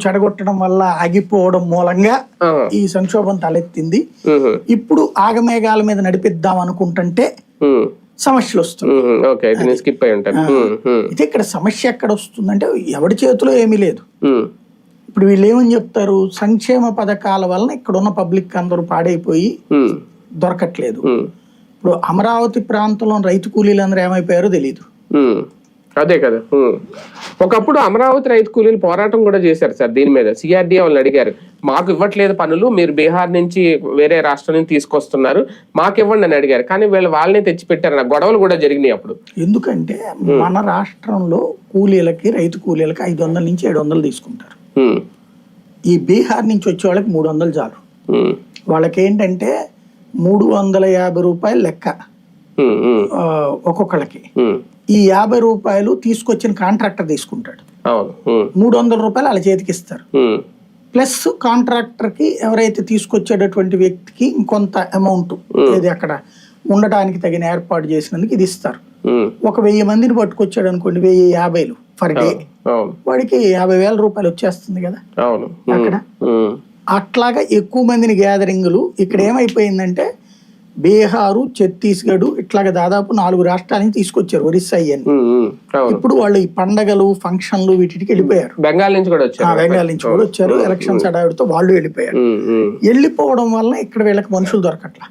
చెడగొట్టడం వల్ల ఆగిపోవడం మూలంగా ఈ సంక్షోభం తలెత్తింది. ఇప్పుడు ఆగమేఘాల మీద నడిపిద్దాం అనుకుంటుంటే సమస్యలు వస్తున్నాయి. అయితే ఇక్కడ సమస్య ఎక్కడ వస్తుందంటే ఎవరి చేతిలో ఏమీ లేదు. ఇప్పుడు వీళ్ళు ఏమని చెప్తారు, సంక్షేమ పథకాల వలన ఇక్కడ ఉన్న పబ్లిక్ అందరూ పాడైపోయి దొరకట్లేదు. ఇప్పుడు అమరావతి ప్రాంతంలో రైతు కూలీలందరూ ఏమైపోయారో తెలియదు. అదే కదా, ఒకప్పుడు అమరావతి రైతు కూలీలు పోరాటం కూడా చేశారు సార్ దీని మీద. సిఆర్డీఏ వాళ్ళని అడిగారు, మాకు ఇవ్వట్లేదు పనులు, మీరు బీహార్ నుంచి వేరే రాష్ట్రం నుంచి తీసుకొస్తున్నారు, మాకు ఇవ్వండి అని అడిగారు. కానీ వాళ్ళనే తెచ్చిపెట్టారు, గొడవలు కూడా జరిగినాయి అప్పుడు. ఎందుకంటే మన రాష్ట్రంలో కూలీలకి రైతు కూలీలకి 500 నుంచి 700 తీసుకుంటారు. ఈ బీహార్ నుంచి వచ్చే వాళ్ళకి 300 చాలు. వాళ్ళకి ఏంటంటే 350 రూపాయలు లెక్క ఒక్కొక్కళ్ళకి. ఈ 50 రూపాయలు తీసుకొచ్చిన కాంట్రాక్టర్ తీసుకుంటాడు, 300 రూపాయలు వాళ్ళ చేతికి ఇస్తారు. ప్లస్ కాంట్రాక్టర్ కి ఎవరైతే తీసుకొచ్చేటటువంటి వ్యక్తికి ఇంకొంత అమౌంట్ ఏది అక్కడ ఉండటానికి తగిన ఏర్పాటు చేసినందుకు ఇది ఇస్తారు. ఒక 1000 మందిని పట్టుకొచ్చాడు అనుకోండి, 1050 ఫర్ డే, వాడికి 50,000 రూపాయలు వచ్చేస్తుంది కదా అక్కడ. అట్లాగా ఎక్కువ మందిని గ్యాదరింగ్లు ఇక్కడ ఏమైపోయిందంటే బీహారు, ఛత్తీస్గఢ్ ఇట్లాగా దాదాపు 4 రాష్ట్రాల నుంచి తీసుకొచ్చారు, ఒరిస్సా అయ్యని. ఇప్పుడు వాళ్ళు ఈ పండగలు ఫంక్షన్లు వీటికి వెళ్ళిపోయారు. బెంగాల్ నుంచి కూడా వచ్చారు. ఎలక్షన్స్ హడావిడితో వాళ్ళు వెళ్ళిపోయారు. వెళ్ళిపోవడం వల్ల ఇక్కడ వీళ్ళకి మనుషులు దొరకట్లా.